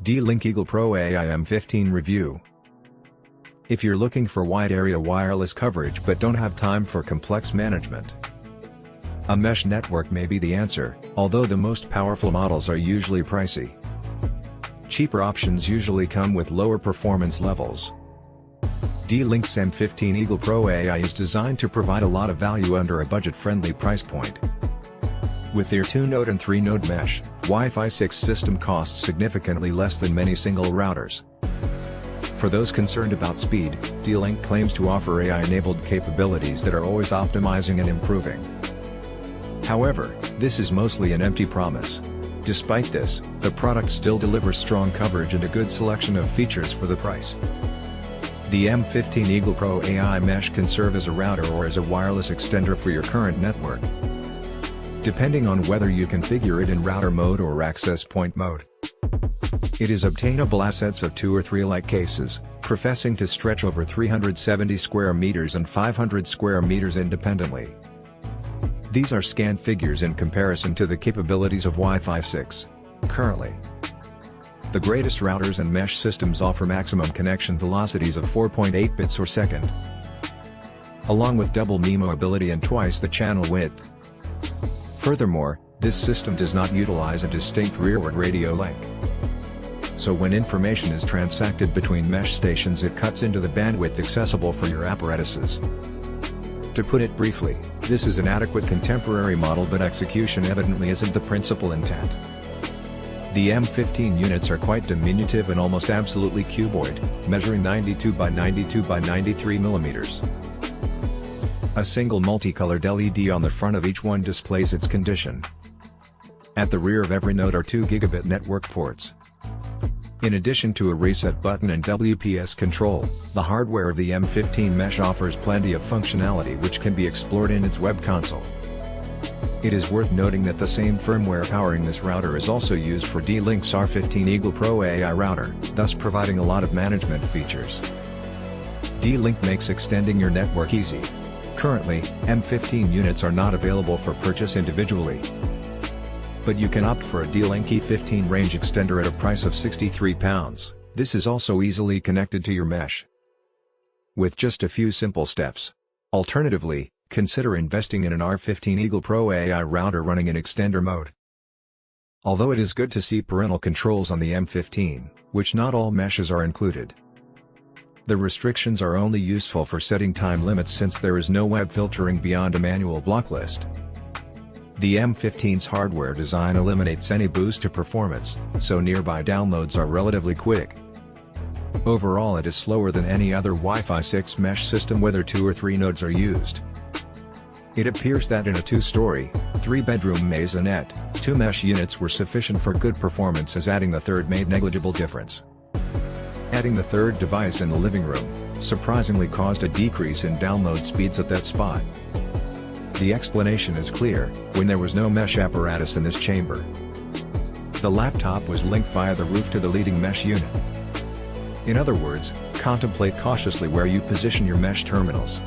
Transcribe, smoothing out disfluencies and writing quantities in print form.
D-Link Eagle Pro AI M15 Review. If you're looking for wide area wireless coverage but don't have time for complex management, a mesh network may be the answer, although the most powerful models are usually pricey. Cheaper options usually come with lower performance levels. D-Link's M15 Eagle Pro AI is designed to provide a lot of value under a budget-friendly price point. With their 2-node and 3-node mesh, Wi-Fi 6 system costs significantly less than many single routers. For those concerned about speed, D-Link claims to offer AI-enabled capabilities that are always optimizing and improving. However, this is mostly an empty promise. Despite this, the product still delivers strong coverage and a good selection of features for the price. The M15 Eagle Pro AI Mesh can serve as a router or as a wireless extender for your current network, depending on whether you configure it in router mode or access point mode. It is obtainable assets of 2 or 3 alike cases, professing to stretch over 370 square meters and 500 square meters independently. These are scanned figures in comparison to the capabilities of Wi-Fi 6. Currently, the greatest routers and mesh systems offer maximum connection velocities of 4.8 bits per second, along with double MIMO ability and twice the channel width. Furthermore, this system does not utilize a distinct rearward radio link. So when information is transacted between mesh stations, it cuts into the bandwidth accessible for your apparatuses. To put it briefly, this is an adequate contemporary model, but execution evidently isn't the principal intent. The M15 units are quite diminutive and almost absolutely cuboid, measuring 92 by 92 by 93 millimeters. A single multicolored LED on the front of each one displays its condition. At the rear of every node are 2 gigabit network ports. In addition to a reset button and WPS control, the hardware of the M15 Mesh offers plenty of functionality which can be explored in its web console. It is worth noting that the same firmware powering this router is also used for D-Link's R15 Eagle Pro AI router, thus providing a lot of management features. D-Link makes extending your network easy. Currently, M15 units are not available for purchase individually, but you can opt for a D-Link E15 range extender at a price of £63. This is also easily connected to your mesh with just a few simple steps. Alternatively, consider investing in an R15 Eagle Pro AI router running in extender mode. Although it is good to see parental controls on the M15, which not all meshes are included. The restrictions are only useful for setting time limits since there is no web filtering beyond a manual block list. The M15's hardware design eliminates any boost to performance, so nearby downloads are relatively quick. Overall, it is slower than any other Wi-Fi 6 mesh system whether 2 or 3 nodes are used. It appears that in a 2-story, 3-bedroom maisonette, 2 mesh units were sufficient for good performance, as adding the third made negligible difference. Adding the third device in the living room surprisingly caused a decrease in download speeds at that spot. The explanation is clear: when there was no mesh apparatus in this chamber, the laptop was linked via the roof to the leading mesh unit. In other words, contemplate cautiously where you position your mesh terminals.